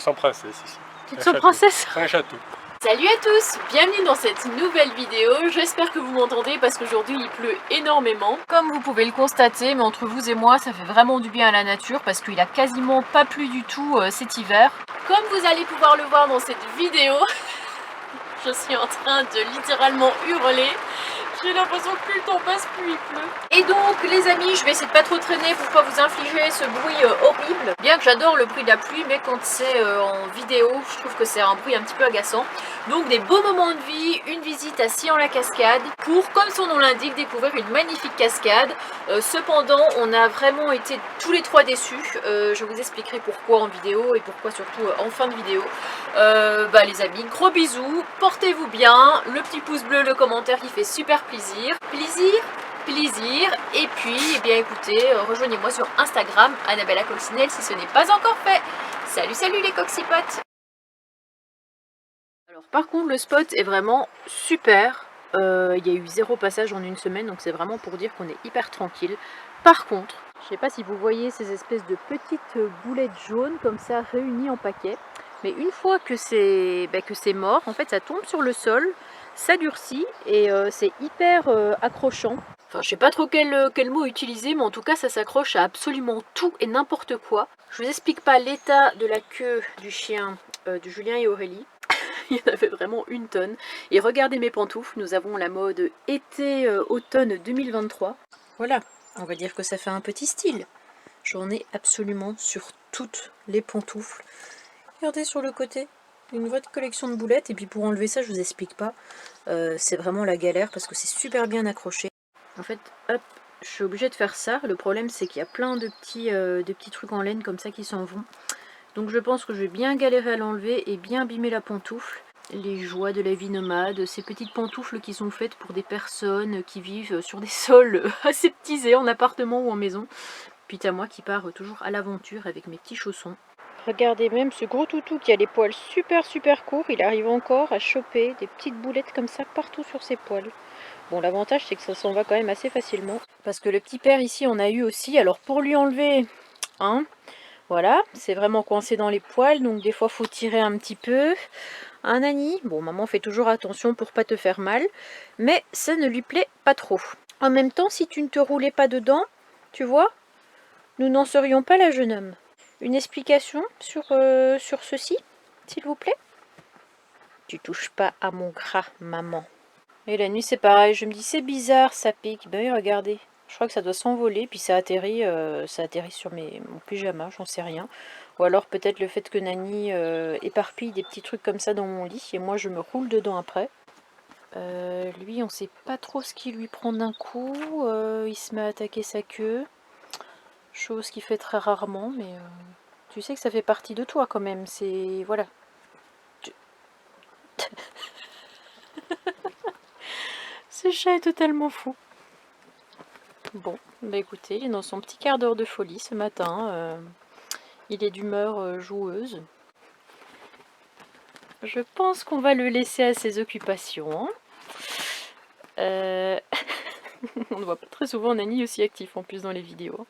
sens princesse ici. Tu te sens princesse? C'est un château. Salut à tous, bienvenue dans cette nouvelle vidéo. J'espère que vous m'entendez parce qu'aujourd'hui il pleut énormément. Comme vous pouvez le constater, mais entre vous et moi ça fait vraiment du bien à la nature parce qu'il a quasiment pas plu du tout cet hiver. Comme vous allez pouvoir le voir dans cette vidéo, je suis en train de littéralement hurler. J'ai l'impression que plus le temps passe, plus il pleut. Et donc les amis, je vais essayer de pas trop traîner pour pas vous infliger ce bruit horrible. Bien que j'adore le bruit de la pluie, mais quand c'est en vidéo, je trouve que c'est un bruit un petit peu agaçant. Donc des beaux moments de vie, une visite à Sillans-la-Cascade pour, comme son nom l'indique, découvrir une magnifique cascade. Cependant, on a vraiment été tous les trois déçus. Je vous expliquerai pourquoi en vidéo et pourquoi surtout en fin de vidéo. Les amis, gros bisous, portez-vous bien, le petit pouce bleu, le commentaire qui fait super plaisir, et puis, eh bien écoutez, rejoignez-moi sur Instagram, Annabella Coccinelle si ce n'est pas encore fait. Salut les coxipotes. Alors par contre le spot est vraiment super, il y a eu 0 passage en une semaine, donc c'est vraiment pour dire qu'on est hyper tranquille. Par contre, je sais pas si vous voyez ces espèces de petites boulettes jaunes comme ça réunies en paquets. Mais une fois que c'est mort, en fait ça tombe sur le sol, ça durcit et c'est hyper accrochant. Enfin je sais pas trop quel mot utiliser, mais en tout cas ça s'accroche à absolument tout et n'importe quoi. Je vous explique pas l'état de la queue du chien de Julien et Aurélie. Il y en avait vraiment une tonne. Et regardez mes pantoufles, nous avons la mode été-automne 2023. Voilà, on va dire que ça fait un petit style. J'en ai absolument sur toutes les pantoufles. Regardez sur le côté, une vraie collection de boulettes. Et puis pour enlever ça, je vous explique pas. C'est vraiment la galère parce que c'est super bien accroché. En fait, hop, je suis obligée de faire ça. Le problème, c'est qu'il y a plein de petits trucs en laine comme ça qui s'en vont. Donc je pense que je vais bien galérer à l'enlever et bien abîmer la pantoufle. Les joies de la vie nomade, ces petites pantoufles qui sont faites pour des personnes qui vivent sur des sols aseptisés en appartement ou en maison. Puis à moi qui pars toujours à l'aventure avec mes petits chaussons. Regardez même ce gros toutou qui a les poils super courts, il arrive encore à choper des petites boulettes comme ça partout sur ses poils. Bon, l'avantage c'est que ça s'en va quand même assez facilement. Parce que le petit père ici on a eu aussi, alors pour lui enlever, hein, voilà, c'est vraiment coincé dans les poils, donc des fois faut tirer un petit peu. Un Nani, bon maman fait toujours attention pour pas te faire mal, mais ça ne lui plaît pas trop. En même temps, si tu ne te roulais pas dedans, tu vois, nous n'en serions pas là, jeune homme. Une explication sur ceci, s'il vous plaît? Tu touches pas à mon gras, maman. Et la nuit c'est pareil, je me dis c'est bizarre, ça pique. Ben oui, regardez. Je crois que ça doit s'envoler, puis ça atterrit sur mon pyjama, j'en sais rien. Ou alors peut-être le fait que Nani éparpille des petits trucs comme ça dans mon lit, et moi je me roule dedans après. Lui, on sait pas trop ce qui lui prend d'un coup. Il se met à attaquer sa queue. Chose qu'il fait très rarement, mais tu sais que ça fait partie de toi quand même. C'est... voilà. Ce chat est totalement fou. Bon, bah écoutez, il est dans son petit quart d'heure de folie ce matin. Il est d'humeur joueuse. Je pense qu'on va le laisser à ses occupations. On ne voit pas très souvent Nani aussi actif en plus dans les vidéos.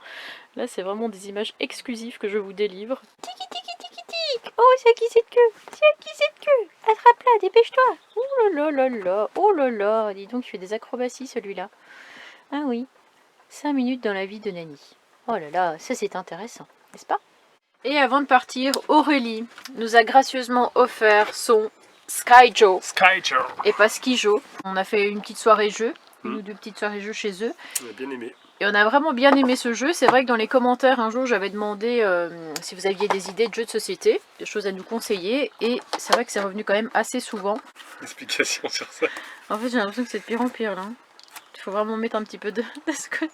Là, c'est vraiment des images exclusives que je vous délivre. Tiki tiki tiki tiki. Oh, c'est qui cette queue? C'est qui cette queue? Attrape-la, dépêche-toi. Oh là là là là. Oh là là. Dis donc, il fait des acrobaties celui-là. Ah oui. 5 minutes dans la vie de Nani. Oh là là, ça c'est intéressant, n'est-ce pas? Et avant de partir, Aurélie nous a gracieusement offert son Skyjo. Skyjo. Et pas Skijo. On a fait une petite soirée jeu. Une ou deux petites soirées jeux chez eux. On a bien aimé. Et on a vraiment bien aimé ce jeu. C'est vrai que dans les commentaires, un jour, j'avais demandé si vous aviez des idées de jeux de société, des choses à nous conseiller. Et c'est vrai que c'est revenu quand même assez souvent. Explication sur ça. En fait, j'ai l'impression que c'est de pire en pire, là. Il faut vraiment mettre un petit peu de scotch.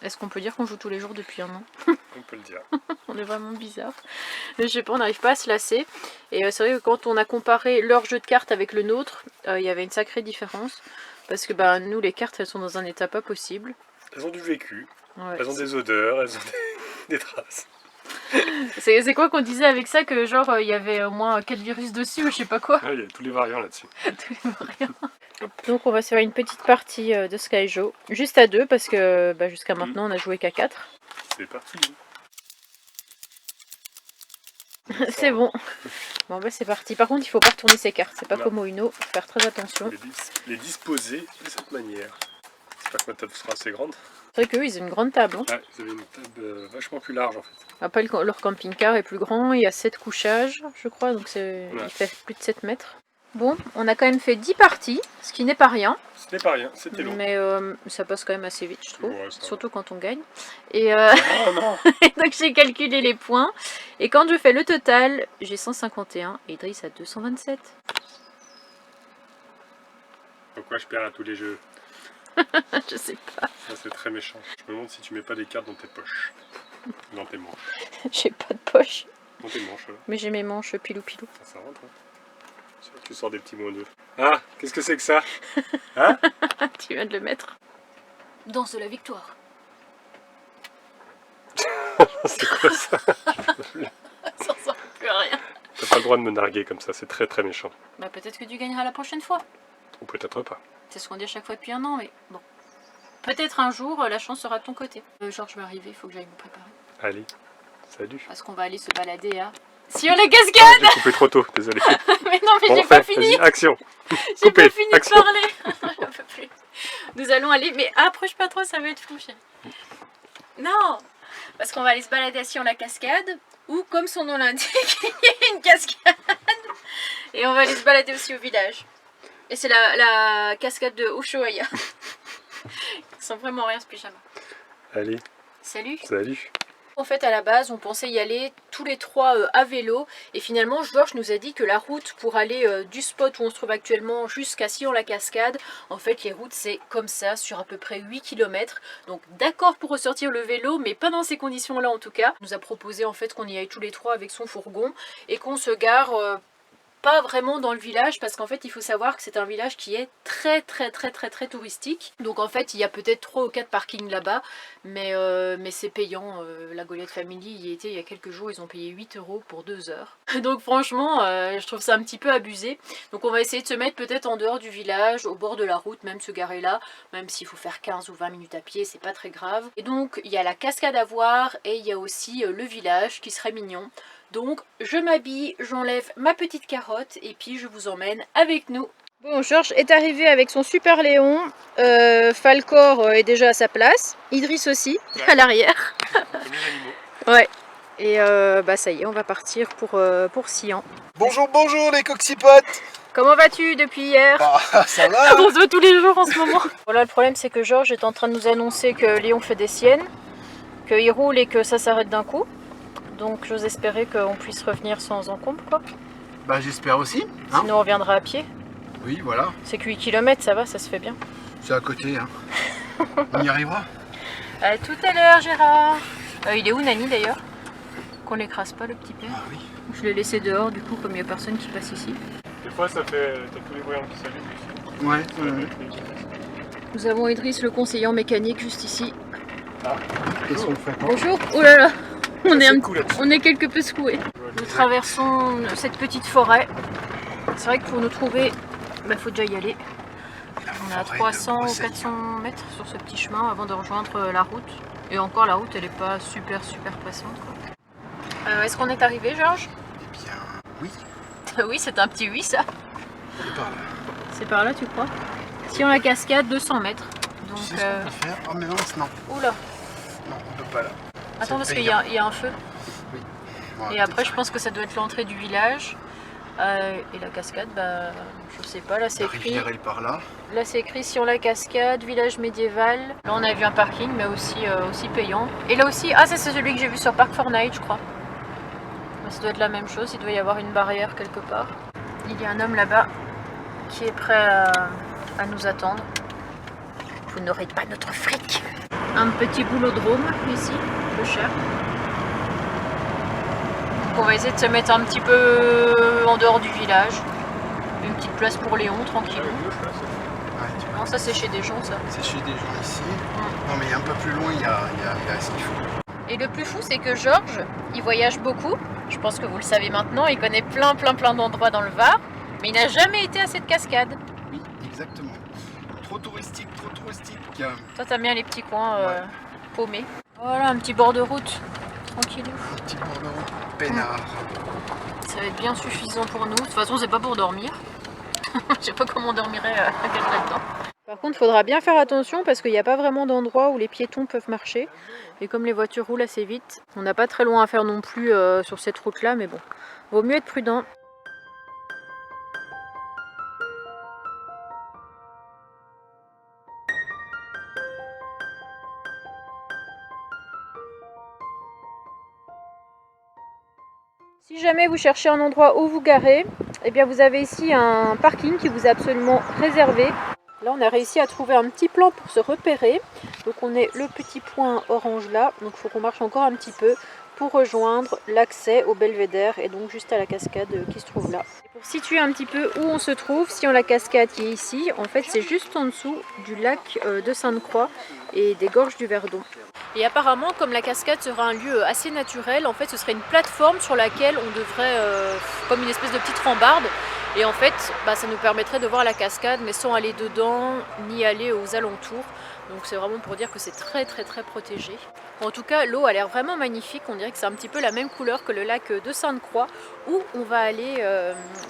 Est-ce qu'on peut dire qu'on joue tous les jours depuis un an? On peut le dire. On est vraiment bizarre. Mais je sais pas, on n'arrive pas à se lasser. Et c'est vrai que quand on a comparé leur jeu de cartes avec le nôtre, il y avait une sacrée différence. Parce que nous, les cartes, elles sont dans un état pas possible. Elles ont du vécu, Ouais. elles ont des odeurs, elles ont des traces. C'est quoi qu'on disait avec ça? Que genre, il y avait au moins 4 virus dessus ou je sais pas quoi. Ah, il y a tous les variants là-dessus. Tous les variants. Donc on va se faire une petite partie de Skyjo. Juste à 2 parce que jusqu'à maintenant on a joué qu'à 4. C'est parti. C'est bon. Bon bah c'est parti. Par contre il faut pas retourner ses cartes, c'est pas Non. comme au Uno, faut faire très attention. Les disposer de cette manière. J'espère que ma table sera assez grande. C'est vrai qu'eux ils ont une grande table. Hein. Ouais, ils avaient une table vachement plus large en fait. Après leur camping-car est plus grand, il y a 7 couchages je crois, donc Ouais. il fait plus de 7 mètres. Bon, on a quand même fait 10 parties, ce qui n'est pas rien. Ce n'est pas rien, c'était long. Mais ça passe quand même assez vite je trouve, Ouais, ça va. surtout quand on gagne. Et Oh non. donc j'ai calculé les points, et quand je fais le total, j'ai 151 et Idriss a 227. Pourquoi je perds à tous les jeux? Je sais pas, Ça c'est très méchant. Je me demande si tu mets pas des cartes dans tes poches. Dans tes manches. j'ai pas de poche. Dans tes manches, Mais j'ai mes manches pilou pilou. ça rentre. Hein. C'est vrai que tu sors des petits mots d'eux. Ah, qu'est-ce que c'est que ça? Hein? Tu viens de le mettre. Danse de la victoire. C'est quoi ça? Ça ressemble plus à rien. T'as pas le droit de me narguer comme ça, c'est très très méchant. Bah peut-être que tu gagneras la prochaine fois. Ou peut-être pas. C'est ce qu'on dit à chaque fois depuis un an, mais bon. Peut-être un jour, la chance sera de ton côté. Georges va arriver, il faut que j'aille me préparer. Allez, salut. Parce qu'on va aller se balader à... Sur la cascade. J'ai coupé trop tôt, désolé. Mais non, mais Bon, j'ai refais, pas fini. vas-y, action. J'ai pas coupé, fini action. de parler. J'en peux plus. Nous allons aller... Mais approche pas trop, ça va être fou, chérie. Non. Parce qu'on va aller se balader sur la cascade, où, comme son nom l'indique, il y a une cascade. Et on va aller se balader aussi au village. Et c'est la cascade de Ushuaïa. Ils sont vraiment rien ce pyjama. Allez, Salut. salut. En fait, à la base, on pensait y aller tous les trois à vélo. Et finalement, Georges nous a dit que la route pour aller du spot où on se trouve actuellement jusqu'à Sillon-la-Cascade, en fait, les routes, c'est comme ça, sur à peu près 8 km. Donc, d'accord pour ressortir le vélo, mais pas dans ces conditions-là en tout cas. Il nous a proposé en fait qu'on y aille tous les trois avec son fourgon et qu'on se gare... pas vraiment dans le village, parce qu'en fait il faut savoir que c'est un village qui est très touristique. Donc en fait il y a peut-être 3 ou 4 parkings là-bas, mais c'est payant. La Goliath Family y était il y a quelques jours, ils ont payé 8 € pour 2 heures. Donc franchement je trouve ça un petit peu abusé. Donc on va essayer de se mettre peut-être en dehors du village, au bord de la route, même se garer là, même s'il faut faire 15 ou 20 minutes à pied, c'est pas très grave. Et donc il y a la cascade à voir et il y a aussi le village qui serait mignon. Donc je m'habille, j'enlève ma petite carotte et puis je vous emmène avec nous. Bon, Georges est arrivé avec son super Léon, Falcor est déjà à sa place, Idriss aussi, Ouais. à l'arrière. Comme les animaux. Ouais, et bah ça y est, on va partir pour Sillon. Bonjour, bonjour les coccipotes. Comment vas-tu depuis hier? Ah, ça va. On se voit tous les jours en ce moment. Voilà, le problème c'est que Georges est en train de nous annoncer que Léon fait des siennes, qu'il roule et que ça s'arrête d'un coup. Donc j'ose espérer qu'on puisse revenir sans encombre quoi. Bah j'espère aussi. Hein, Sinon on reviendra à pied. oui, voilà. C'est que 8 km, ça va, ça se fait bien. C'est à côté. Hein. On y arrivera. À tout à l'heure Gérard. Il est où Nani d'ailleurs? Qu'on l'écrase pas le petit père. Ah oui. Je l'ai laissé dehors du coup comme il n'y a personne qui passe ici. Des fois ça fait. T'as tous les voyants qui s'allument ici. Ouais. Sur la batterie. Nous avons Idriss le conseiller en mécanique juste ici. Qu'est-ce qu'on fait pas? Bonjour. Oh là là. C'est cool là-dessus. On est quelque peu secoués. Nous traversons cette petite forêt. C'est vrai que pour nous trouver, il faut déjà y aller. On est à 300 ou 400 mètres sur ce petit chemin avant de rejoindre la route. Et encore la route elle est pas super pressante quoi. Est-ce qu'on est arrivé Georges? Eh bien, oui. Oui c'est un petit oui ça. C'est par là. C'est par là tu crois? Si on la cascade 200 mètres. Donc Tu sais ce qu'on peut faire? Oh mais non, non. oula. Non, on peut pas là. Attends parce C'est qu'il y, y a un feu. Bon, Et après je pense que ça doit être l'entrée du village. Et la cascade, bah je sais pas, là c'est la écrit. rivière elle est par là. Là c'est écrit sur la cascade, village médiéval. Là on a vu un parking mais aussi payant. Et là aussi, ah ça c'est celui que j'ai vu sur Park Fortnite je crois. Ça doit être la même chose, il doit y avoir une barrière quelque part. Il y a un homme là-bas qui est prêt à nous attendre. Vous n'aurez pas notre fric. Un petit boulodrome ici, peu cher. Donc on va essayer de se mettre un petit peu en dehors du village. Une petite place pour Léon, tranquille. Ouais, tu vois. Non ça c'est chez des gens ça. C'est chez des gens ici. Non mais un peu plus loin il y a ce qu'il faut. Et le plus fou c'est que Georges, il voyage beaucoup. Je pense que vous le savez maintenant, il connaît plein d'endroits dans le Var. Mais il n'a jamais été à cette cascade. Oui, exactement. Trop touristique, trop touristique. Toi t'aimes bien les petits coins Ouais. paumés. Voilà un petit bord de route. tranquille. Un petit bord de route peinard. Ça va être bien suffisant pour nous. De toute façon, c'est pas pour dormir. Je sais pas comment on dormirait là-dedans. Par contre, il faudra bien faire attention parce qu'il n'y a pas vraiment d'endroit où les piétons peuvent marcher. Et comme les voitures roulent assez vite, on n'a pas très loin à faire non plus sur cette route-là, mais bon, vaut mieux être prudent. Si jamais vous cherchez un endroit où vous garer, eh bien vous avez ici un parking qui vous est absolument réservé. Là on a réussi à trouver un petit plan pour se repérer. Donc on est le petit point orange là, donc il faut qu'on marche encore un petit peu pour rejoindre l'accès au belvédère et donc juste à la cascade qui se trouve là. Et pour situer un petit peu où on se trouve, si on la cascade qui est ici, en fait c'est juste en dessous du lac de Sainte-Croix et des gorges du Verdon. Et apparemment, comme la cascade sera un lieu assez naturel, en fait ce serait une plateforme sur laquelle on devrait, comme une espèce de petite rambarde, et en fait ça nous permettrait de voir la cascade mais sans aller dedans ni aller aux alentours. Donc c'est vraiment pour dire que c'est très protégé. En tout cas l'eau a l'air vraiment magnifique, on dirait que c'est un petit peu la même couleur que le lac de Sainte-Croix où on va aller,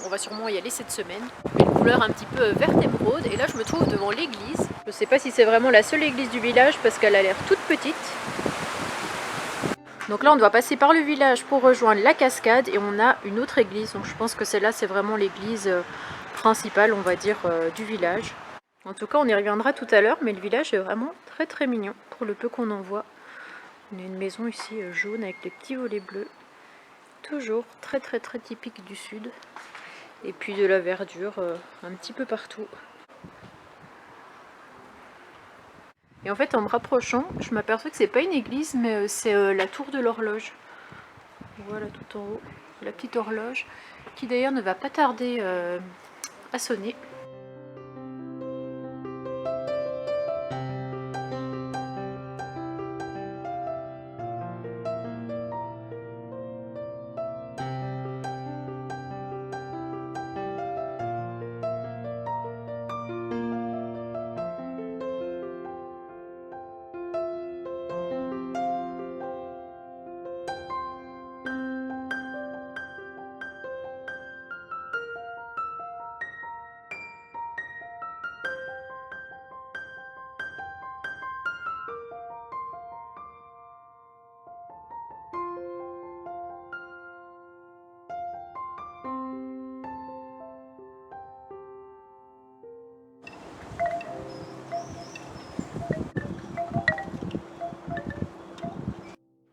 on va sûrement y aller cette semaine. Une couleur un petit peu verte émeraude et là je me trouve devant l'église. Je ne sais pas si c'est vraiment la seule église du village parce qu'elle a l'air toute petite. Donc là on doit passer par le village pour rejoindre la cascade et on a une autre église. Donc je pense que celle-là c'est vraiment l'église principale on va dire du village. En tout cas on y reviendra tout à l'heure mais le village est vraiment très mignon pour le peu qu'on en voit. On a une maison ici jaune avec les petits volets bleus. Toujours très typique du sud. Et puis de la verdure un petit peu partout. Et en fait en me rapprochant, je m'aperçois que c'est pas une église mais c'est la tour de l'horloge. Voilà tout en haut, la petite horloge qui d'ailleurs ne va pas tarder à sonner.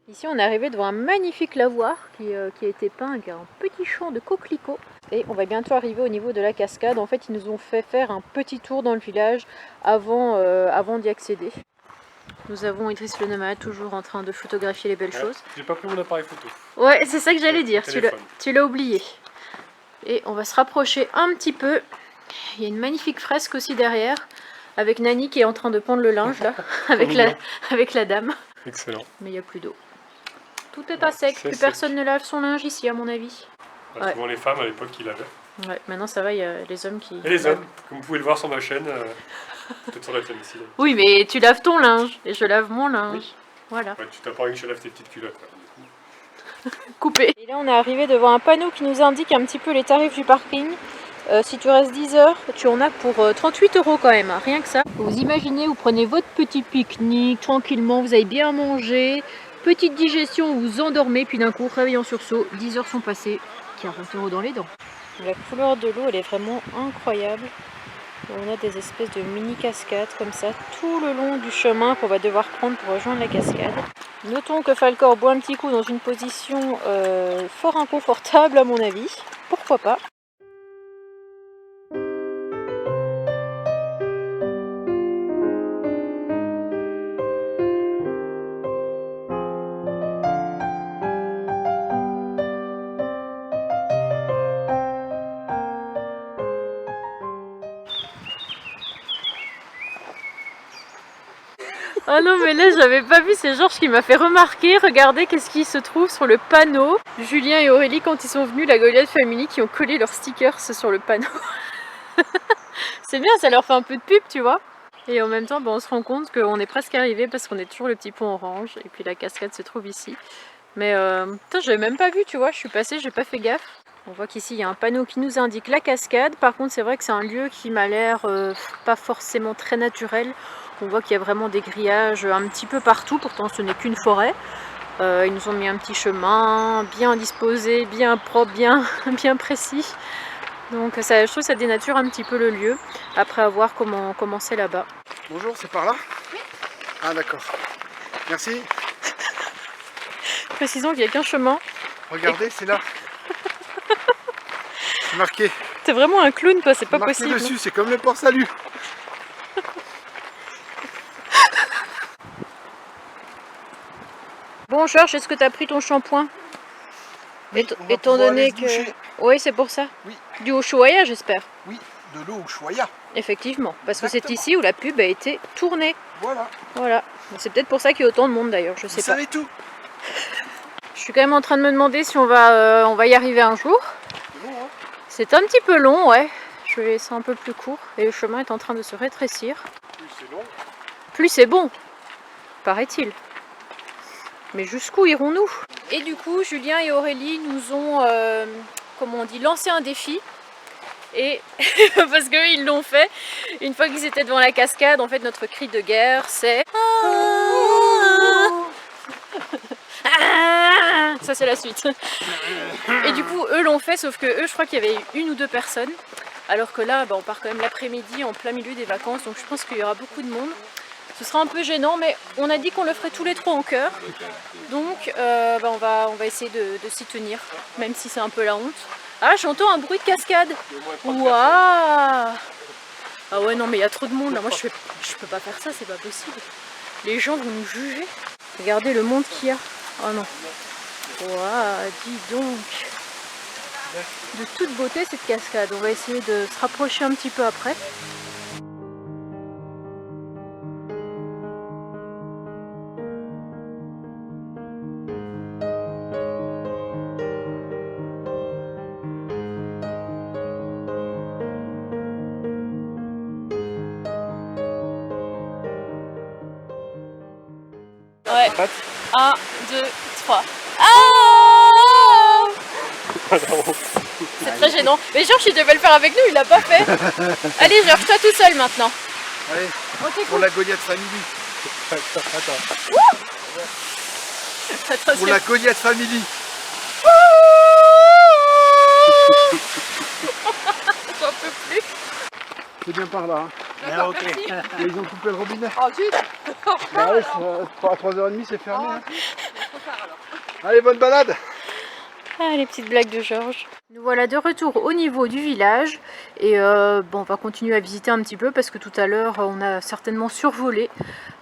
Ici on est arrivé devant un magnifique lavoir qui a été peint avec un petit champ de coquelicots. Et on va bientôt arriver au niveau de la cascade. En fait ils nous ont fait faire un petit tour dans le village avant d'y accéder. Nous avons Idriss le nomade toujours en train de photographier les belles choses. J'ai pas pris mon appareil photo. Ouais c'est ça que j'allais dire, tu l'as oublié. Et on va se rapprocher un petit peu. Il y a une magnifique fresque aussi derrière. Avec Nani qui est en train de pendre le linge là. avec la dame. Excellent. Mais il n'y a plus d'eau. Tout est à sec, plus personne ne lave son linge ici à mon avis. Bah, souvent les femmes à l'époque qui lavaient. Ouais, maintenant ça va, il y a les hommes qui... Et les hommes, comme vous pouvez le voir sur ma chaîne, peut-être sur la tienne ici. Oui mais tu laves ton linge, et je lave mon linge. Oui. Voilà. Ouais, tu t'as pas envie que je lave tes petites culottes. Coupé. Et là on est arrivé devant un panneau qui nous indique un petit peu les tarifs du parking. Si tu restes 10 heures, tu en as pour 38 € quand même, hein, rien que ça. Vous imaginez, vous prenez votre petit pique-nique, tranquillement, vous avez bien mangé, petite digestion, vous vous endormez, puis d'un coup, réveil en sursaut, 10 heures sont passées, 40 € dans les dents. La couleur de l'eau, elle est vraiment incroyable. On a des espèces de mini cascades comme ça, tout le long du chemin qu'on va devoir prendre pour rejoindre la cascade. Notons que Falcor boit un petit coup dans une position fort inconfortable à mon avis. Pourquoi pas? Ah non mais là j'avais pas vu, c'est Georges qui m'a fait remarquer, regardez qu'est-ce qui se trouve sur le panneau. Julien et Aurélie quand ils sont venus, la Goliath Family, qui ont collé leurs stickers sur le panneau. C'est bien, ça leur fait un peu de pub tu vois. Et en même temps on se rend compte qu'on est presque arrivé parce qu'on est toujours le petit pont orange et puis la cascade se trouve ici. Mais putain, j'avais même pas vu, tu vois, je suis passée, j'ai pas fait gaffe. On voit qu'ici il y a un panneau qui nous indique la cascade. Par contre, c'est vrai que c'est un lieu qui m'a l'air pas forcément très naturel. On voit qu'il y a vraiment des grillages un petit peu partout, pourtant ce n'est qu'une forêt. Ils nous ont mis un petit chemin bien disposé, bien propre, bien, bien précis. Donc ça, je trouve que ça dénature un petit peu le lieu, après avoir comment c'est là-bas. Bonjour, c'est par là? Oui. Ah d'accord. Merci. Précisons qu'il n'y a qu'un chemin. Regardez, c'est là. C'est marqué. T'es vraiment un clown, toi, c'est pas Marqué possible. dessus, c'est comme le port Salut. Bon, Georges, est-ce que t'as pris ton shampoing? Oui, on va Étant pouvoir donné aller se que... doucher. Oui, c'est pour ça. Oui. Du Ushuaïa, j'espère. Oui, de l'eau au Ushuaïa. Effectivement, parce que c'est Exactement. ici où la pub a été tournée. Voilà. Voilà. C'est peut-être pour ça qu'il y a autant de monde d'ailleurs, je sais Vous pas. savez tout. Je suis quand même en train de me demander si on va y arriver un jour. C'est bon, hein? C'est un petit peu long, ouais. Je vais laisser un peu plus court. Et le chemin est en train de se rétrécir. Plus c'est long. Plus c'est bon, paraît-il. Mais jusqu'où irons-nous? Et du coup, Julien et Aurélie nous ont, comment on dit, lancé un défi. Et parce qu'ils l'ont fait, une fois qu'ils étaient devant la cascade, en fait notre cri de guerre c'est... Ça c'est la suite. Et du coup eux l'ont fait, sauf que eux je crois qu'il y avait une ou deux personnes. Alors que là on part quand même l'après-midi en plein milieu des vacances, donc je pense qu'il y aura beaucoup de monde. Ce sera un peu gênant, mais on a dit qu'on le ferait tous les trois en chœur. Donc on va essayer de s'y tenir, même si c'est un peu la honte. Ah, j'entends un bruit de cascade. Waouh! Ah ouais, non mais il y a trop de monde là, moi je peux pas faire ça, c'est pas possible. Les gens vont nous juger. Regardez le monde qu'il y a. Oh non. Waouh, dis donc. De toute beauté cette cascade. On va essayer de se rapprocher un petit peu après. Ouais. 1, 2, 3. Ah! C'est très gênant. Mais Georges, il devait le faire avec nous, il l'a pas fait. Allez, Georges, toi tout seul maintenant. Allez, On t'écoute. pour la Goliath Family. Attention. Pour la Goliath Family. J'en peux plus. C'est bien par là. Hein. D'accord, merci. Et ils ont coupé le robinet. Oh zut. Bah ouais, à 3h30 c'est fermé. Hein. Allez, bonne balade. Ah, les petites blagues de Georges. Nous voilà de retour au niveau du village. Et on va continuer à visiter un petit peu parce que tout à l'heure on a certainement survolé.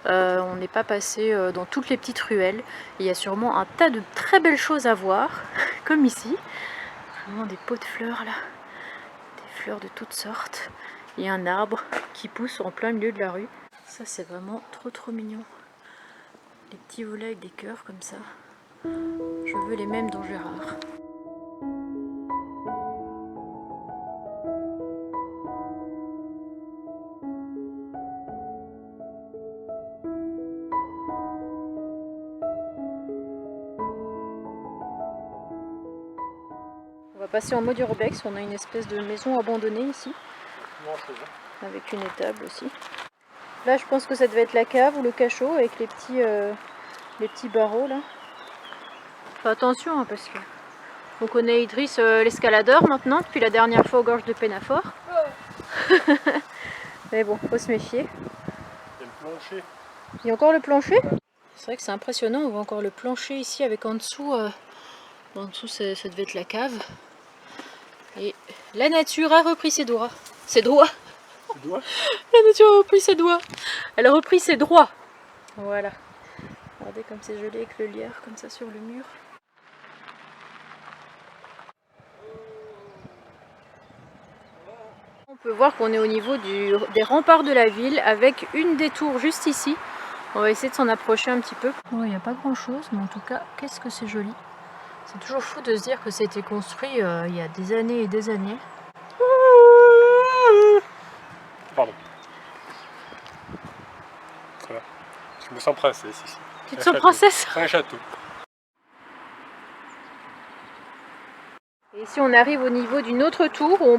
On n'est pas passé dans toutes les petites ruelles. Il y a sûrement un tas de très belles choses à voir, comme ici. Vraiment des pots de fleurs là. Des fleurs de toutes sortes. Il y a un arbre qui pousse en plein milieu de la rue. Ça c'est vraiment trop mignon. Les petits volets avec des cœurs comme ça. Je veux les mêmes dans Gérard. On va passer en mode urbex. On a une espèce de maison abandonnée ici. Non, c'est bon. Avec une étable aussi. Là je pense que ça devait être la cave ou le cachot avec les petits barreaux là. Fais attention hein, parce que on connaît Idriss l'escaladeur maintenant depuis la dernière fois aux gorges de Pénafor. Mais bon, faut se méfier. Il y a le plancher. Il y a encore le plancher. C'est vrai que c'est impressionnant, on voit encore le plancher ici avec en dessous ça devait être la cave. Et la nature a repris ses droits. Ses droits. Tu dois? La nature a repris ses doigts. Elle a repris ses droits. Voilà. Regardez comme c'est joli avec le lierre comme ça sur le mur. On peut voir qu'on est au niveau des remparts de la ville avec une des tours juste ici. On va essayer de s'en approcher un petit peu. Bon, il n'y a pas grand chose, mais en tout cas, qu'est-ce que c'est joli. C'est toujours fou de se dire que ça a été construit il y a des années et des années. Pardon. Voilà. Je me sens princesse ici. Tu te sens princesse? C'est un château. Ici on arrive au niveau d'une autre tour où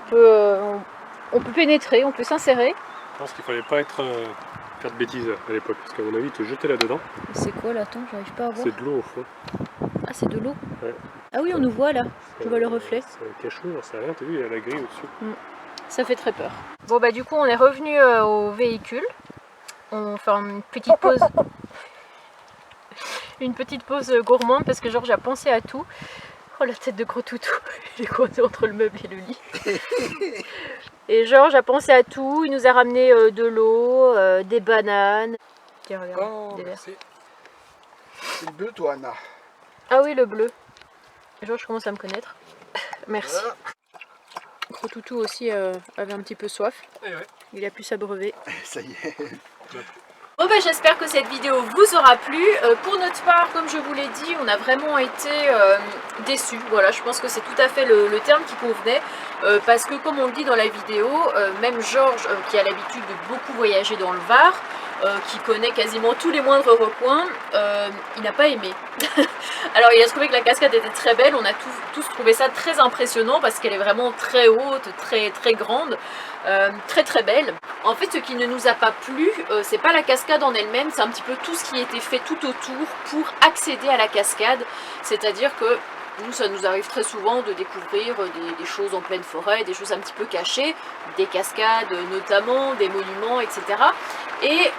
on peut pénétrer, on peut s'insérer. Je pense qu'il fallait pas faire de bêtises à l'époque, parce qu'à mon avis, te jeter là-dedans. C'est quoi là? Attends, j'arrive pas à voir. C'est de l'eau au fond. Ah, c'est de l'eau? Ouais. Ah oui, on nous voit là. Je vois le reflet. C'est un cachot, j'en sais rien, t'as vu, il y a la grille au-dessus. Ça fait très peur. Bon bah du coup on est revenu au véhicule. On fait une petite pause. Une petite pause gourmande parce que Georges a pensé à tout. Oh la tête de gros toutou. Il est coincé entre le meuble et le lit. Et Georges a pensé à tout. Il nous a ramené de l'eau, des bananes. Tiens regarde, Oh, des verres. c'est le bleu toi Anna. Ah oui le bleu. Georges commence à me connaître. Merci. Voilà. Gros toutou aussi avait un petit peu soif. Eh ouais. Il a pu s'abreuver. Ça y est. Bon ben j'espère que cette vidéo vous aura plu. Pour notre part, comme je vous l'ai dit, on a vraiment été déçus. Voilà, je pense que c'est tout à fait le terme qui convenait. Parce que comme on le dit dans la vidéo, même Georges, qui a l'habitude de beaucoup voyager dans le Var, qui connaît quasiment tous les moindres recoins, il n'a pas aimé. Alors il a trouvé que la cascade était très belle, on a tous trouvé ça très impressionnant parce qu'elle est vraiment très haute, très grande, très belle. En fait ce qui ne nous a pas plu, c'est pas la cascade en elle-même, c'est un petit peu tout ce qui était fait tout autour pour accéder à la cascade, c'est-à-dire que nous, ça nous arrive très souvent de découvrir des choses en pleine forêt, des choses un petit peu cachées, des cascades notamment, des monuments, etc. Et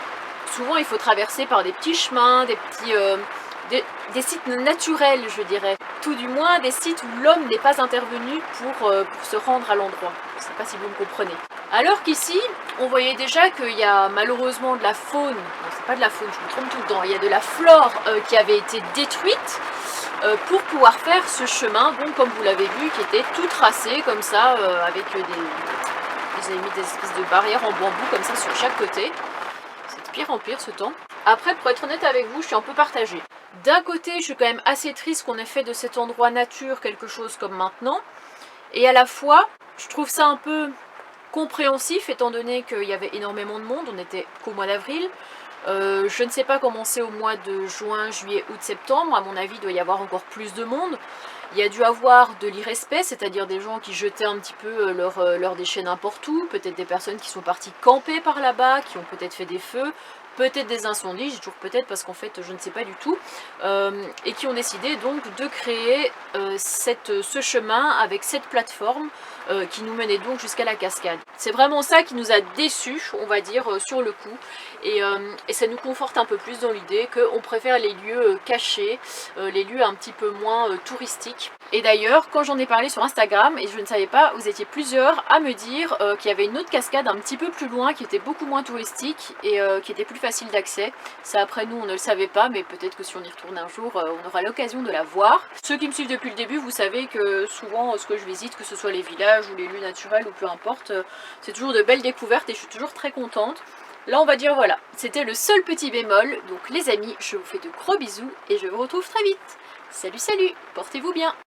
souvent il faut traverser par des petits chemins, des sites naturels, je dirais. Tout du moins des sites où l'homme n'est pas intervenu pour se rendre à l'endroit. Je ne sais pas si vous me comprenez. Alors qu'ici, on voyait déjà qu'il y a malheureusement de la faune, non c'est pas de la faune, je me trompe tout le temps, il y a de la flore qui avait été détruite pour pouvoir faire ce chemin, bon comme vous l'avez vu, qui était tout tracé comme ça, avec ils avaient mis des espèces de barrières en bambou comme ça sur chaque côté. C'est de pire en pire ce temps. Après, pour être honnête avec vous, je suis un peu partagée. D'un côté, je suis quand même assez triste qu'on ait fait de cet endroit nature quelque chose comme maintenant. Et à la fois, je trouve ça un peu compréhensif étant donné qu'il y avait énormément de monde. On n'était qu'au mois d'avril. Je ne sais pas comment c'est au mois de juin, juillet, août, septembre. À mon avis, il doit y avoir encore plus de monde. Il y a dû avoir de l'irrespect, c'est-à-dire des gens qui jetaient un petit peu leurs déchets n'importe où. Peut-être des personnes qui sont parties camper par là-bas, qui ont peut-être fait des feux. Peut-être des incendies, j'ai toujours peut-être parce qu'en fait je ne sais pas du tout, et qui ont décidé donc de créer ce chemin avec cette plateforme qui nous menait donc jusqu'à la cascade. C'est vraiment ça qui nous a déçus, on va dire, sur le coup, et ça nous conforte un peu plus dans l'idée qu'on préfère les lieux cachés, les lieux un petit peu moins touristiques. Et d'ailleurs, quand j'en ai parlé sur Instagram, et je ne savais pas, vous étiez plusieurs à me dire qu'il y avait une autre cascade un petit peu plus loin, qui était beaucoup moins touristique, et qui était plus facile d'accès. Ça après nous on ne le savait pas, mais peut-être que si on y retourne un jour on aura l'occasion de la voir. Ceux qui me suivent depuis le début, vous savez que souvent ce que je visite, que ce soit les villages ou les lieux naturels ou peu importe, c'est toujours de belles découvertes et je suis toujours très contente. Là on va dire voilà, c'était le seul petit bémol, donc les amis je vous fais de gros bisous et je vous retrouve très vite. Salut, portez-vous bien.